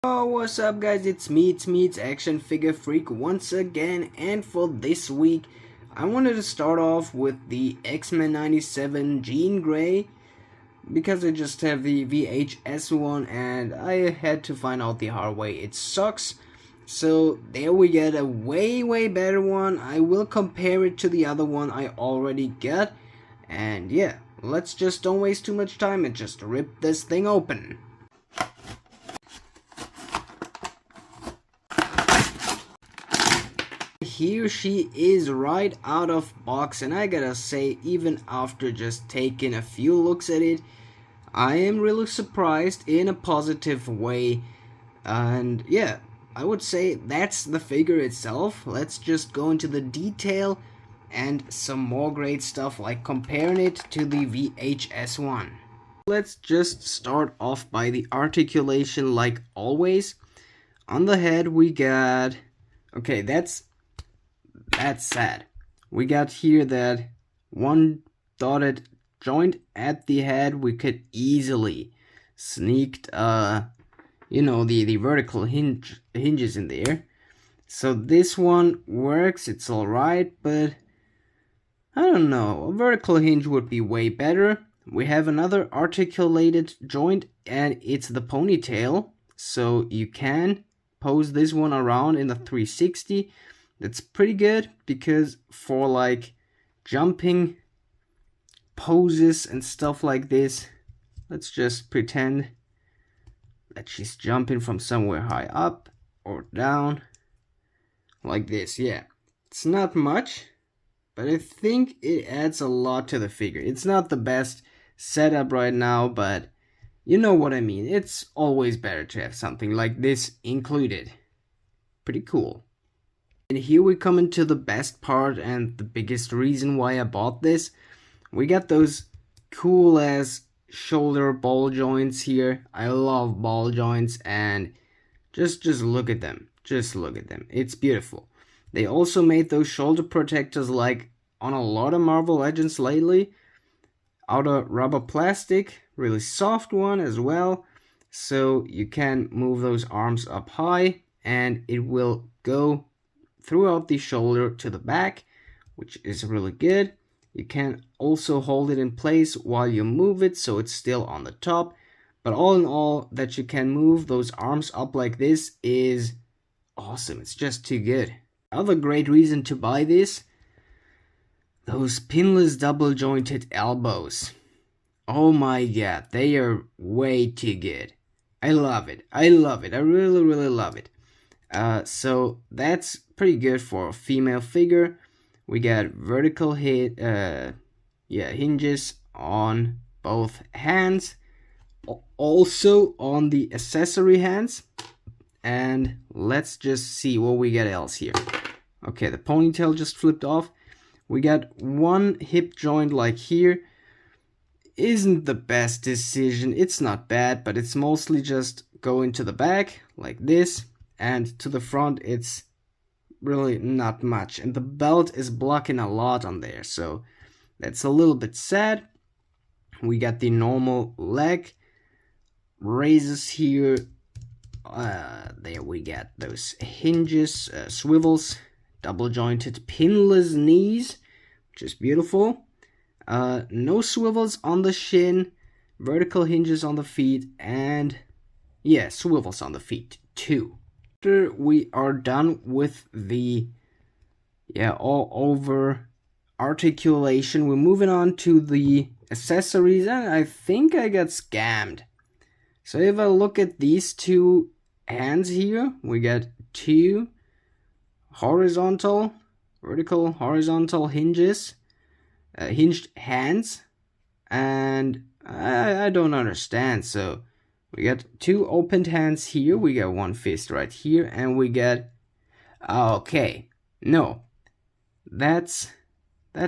Oh, what's up guys, it's Action Figure Freak once again, and for this week I wanted to start off with the X-Men 97 Jean Grey because I just have the VHS one and I had to find out the hard way it sucks. So there we get a way better one. I will compare it to the other one I already got, and yeah, let's just don't waste too much time and just rip this thing open. Here she is right out of box, and I gotta say, even after just taking a few looks at it, I am really surprised in a positive way. And yeah, I would say that's the figure itself. Let's just go into the detail and some more great stuff like comparing it to the VHS one. Let's just start off by the articulation like always. On the head we got, okay, that's sad. We got here that one dotted joint at the head. We could easily sneaked the vertical hinges in there. So this one works, it's alright, but I don't know, a vertical hinge would be way better. We have another articulated joint and it's the ponytail, so you can pose this one around in the 360. That's pretty good because for like jumping poses and stuff like this, let's just pretend that she's jumping from somewhere high up or down like this. Yeah, it's not much, but I think it adds a lot to the figure. It's not the best setup right now, but you know what I mean. It's always better to have something like this included. Pretty cool. And here we come into the best part and the biggest reason why I bought this. We got those cool ass shoulder ball joints here. I love ball joints, and just look at them. Just look at them. It's beautiful. They also made those shoulder protectors like on a lot of Marvel Legends lately. Out of rubber plastic, really soft one as well. So you can move those arms up high and it will go throughout the shoulder to the back, which is really good. You can also hold it in place while you move it, so it's still on the top. But all in all, that you can move those arms up like this is awesome. It's just too good. Another great reason to buy this, those pinless double jointed elbows. Oh my god, they are way too good. I love it. I really love it. So that's pretty good for a female figure. We got vertical hinges on both hands, also on the accessory hands. And let's just see what we got else here. Okay, the ponytail just flipped off. We got one hip joint like here. Isn't the best decision. It's not bad, but it's mostly just going to the back like this. And to the front, it's really not much. And the belt is blocking a lot on there, so that's a little bit sad. We got the normal leg raises here. There we got those hinges, swivels, double jointed pinless knees, which is beautiful. No swivels on the shin, vertical hinges on the feet, and yeah, swivels on the feet too. After we are done with the all over articulation, we're moving on to the accessories, and I think I got scammed. So if I look at these two hands here, we got two vertical horizontal hinges, hinged hands, and I don't understand. So we got two opened hands here, we got one fist right here, and we got, okay, no, that's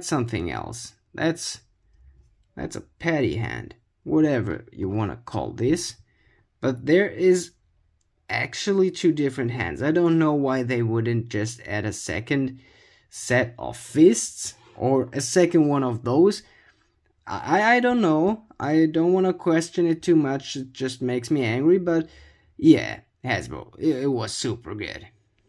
something else. That's a patty hand, whatever you want to call this. But there is actually two different hands. I don't know why they wouldn't just add a second set of fists or a second one of those. I don't know. I don't want to question it too much. It just makes me angry. But yeah, Hasbro. It was super good.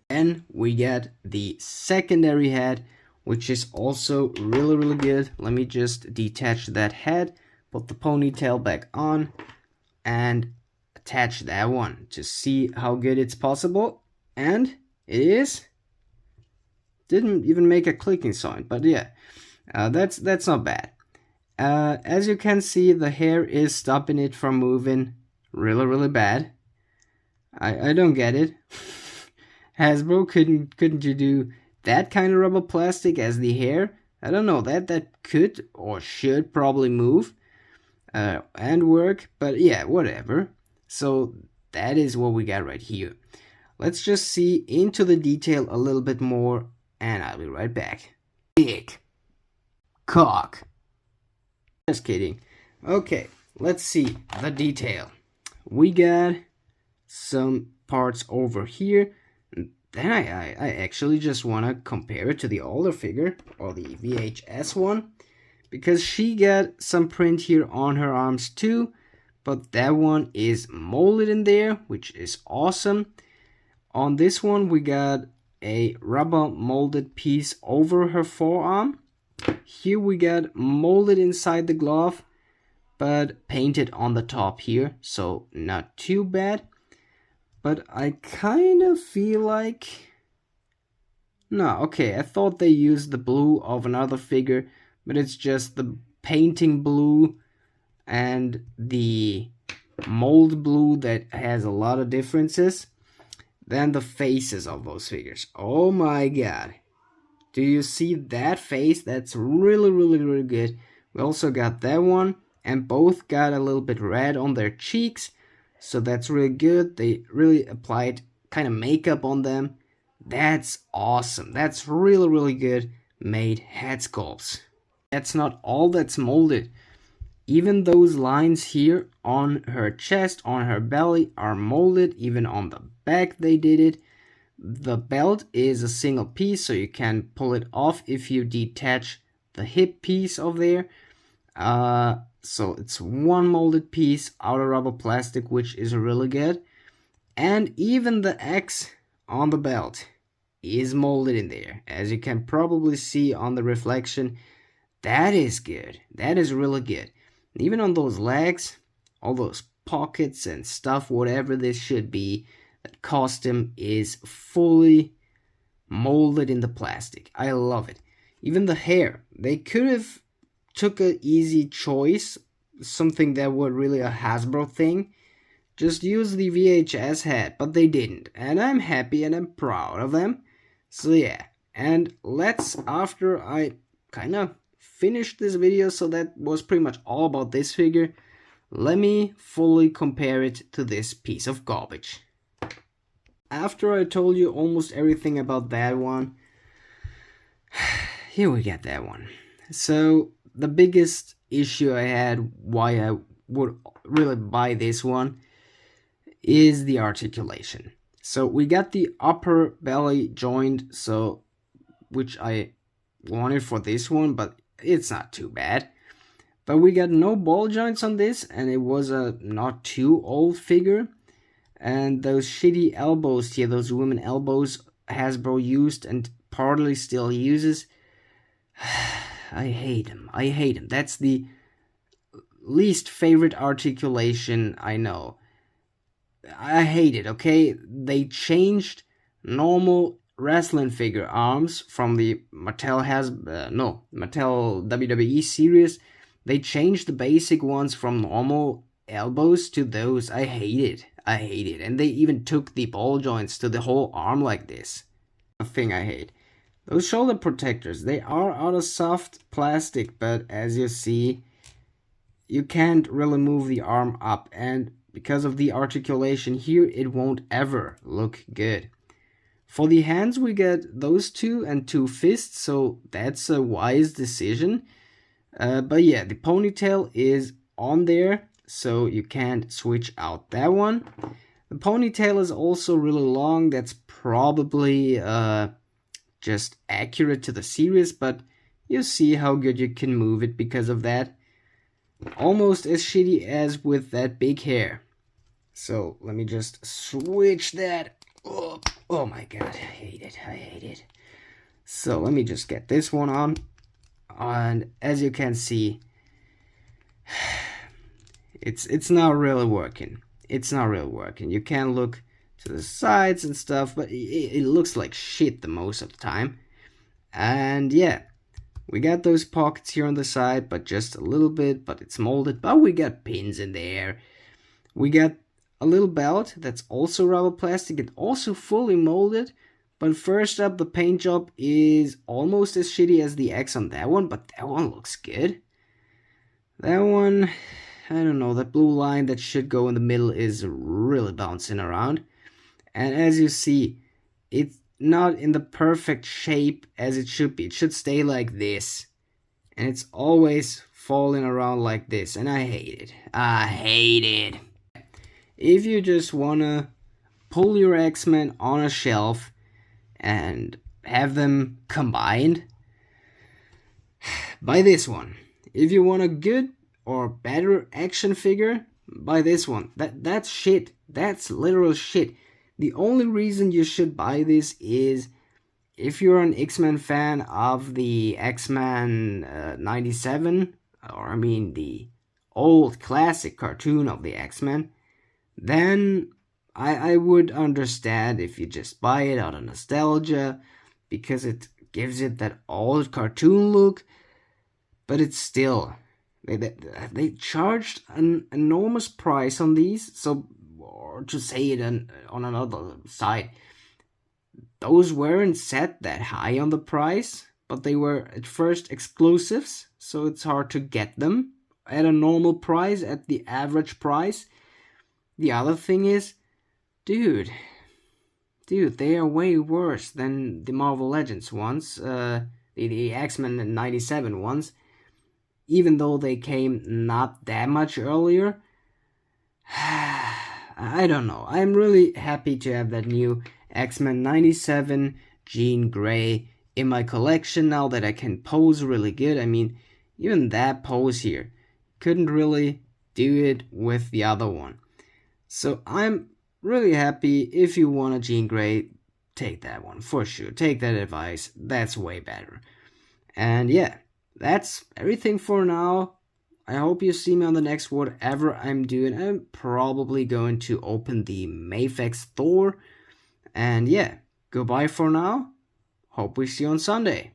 And we get the secondary head, which is also really good. Let me just detach that head, put the ponytail back on, and attach that one to see how good it's possible. And it is. Didn't even make a clicking sound, but yeah, that's not bad. As you can see, the hair is stopping it from moving really bad. I don't get it. Hasbro, couldn't you do that kind of rubber plastic as the hair? I don't know, that could or should probably move and work, but yeah, whatever. So that is what we got right here. Let's just see into the detail a little bit more, and I'll be right back. Dick. Cock. Just kidding. Okay, let's see the detail. We got some parts over here. Then I actually just want to compare it to the older figure, or the VHS one, because she got some print here on her arms too, but that one is molded in there, which is awesome. On this one we got a rubber molded piece over her forearm. Here we got molded inside the glove, but painted on the top here, so not too bad. But I kind of feel like... No, okay, I thought they used the blue of another figure, but it's just the painting blue and the mold blue that has a lot of differences. Then the faces of those figures. Oh my god. Do you see that face? That's really good. We also got that one, and both got a little bit red on their cheeks. So that's really good. They really applied kind of makeup on them. That's awesome. That's really good made head sculpts. That's not all that's molded. Even those lines here on her chest, on her belly are molded. Even on the back they did it. The belt is a single piece, so you can pull it off if you detach the hip piece of there. So it's one molded piece out of rubber plastic, which is really good. And even the X on the belt is molded in there. As you can probably see on the reflection, that is good. That is really good. And even on those legs, all those pockets and stuff, whatever this should be, that costume is fully molded in the plastic. I love it. Even the hair, they could have took an easy choice, something that was really a Hasbro thing. Just use the VHS head, but they didn't. And I'm happy and I'm proud of them. So yeah, and let's, after I kind of finished this video, so that was pretty much all about this figure, let me fully compare it to this piece of garbage. After I told you almost everything about that one, here we get that one. So the biggest issue I had why I would really buy this one is the articulation. So we got the upper belly joint, so which I wanted for this one, but it's not too bad. But we got no ball joints on this, and it was a not too old figure. And those shitty elbows here, those women elbows Hasbro used and partly still uses, I hate them. I hate them. That's the least favorite articulation I know. I hate it, okay? They changed normal wrestling figure arms from the Mattel WWE series. They changed the basic ones from normal elbows to those. I hate it. I hate it. And they even took the ball joints to the whole arm like this. A thing I hate. Those shoulder protectors, they are out of soft plastic, but as you see, you can't really move the arm up, and because of the articulation here, it won't ever look good. For the hands, we get those two and two fists, so that's a wise decision. But yeah, the ponytail is on there, so you can't switch out that one. The ponytail is also really long. That's probably just accurate to the series, but you see how good you can move it because of that. Almost as shitty as with that big hair. So let me just switch that. Oh my god, I hate it. So let me just get this one on. And as you can see, it's not really working. It's not really working. You can look to the sides and stuff, but it looks like shit the most of the time. And yeah, we got those pockets here on the side, but just a little bit, but it's molded. But we got pins in there. We got a little belt that's also rubber plastic and also fully molded. But first up, the paint job is almost as shitty as the X on that one, but that one looks good. That one, I don't know, that blue line that should go in the middle is really bouncing around. And as you see, it's not in the perfect shape as it should be. It should stay like this. And it's always falling around like this. And I hate it. I hate it. If you just wanna pull your X-Men on a shelf and have them combined, buy this one. If you want a good or better action figure, buy this one. That's shit. That's literal shit. The only reason you should buy this is if you're an X-Men fan of the X-Men 97, or I mean the old classic cartoon of the X-Men, then I would understand if you just buy it out of nostalgia, because it gives it that old cartoon look, but it's still, they charged an enormous price on these, so, or to say it on another side, those weren't set that high on the price, but they were at first exclusives, so it's hard to get them at a normal price, at the average price. The other thing is, dude, they are way worse than the Marvel Legends ones, the X-Men 97 ones, even though they came not that much earlier. I don't know. I'm really happy to have that new X-Men 97 Jean Grey in my collection now that I can pose really good. I mean, even that pose here, couldn't really do it with the other one. So I'm really happy. If you want a Jean Grey, take that one for sure. Take that advice. That's way better. And yeah, that's everything for now. I hope you see me on the next whatever I'm doing. I'm probably going to open the Mafex Thor. And yeah, goodbye for now. Hope we see you on Sunday.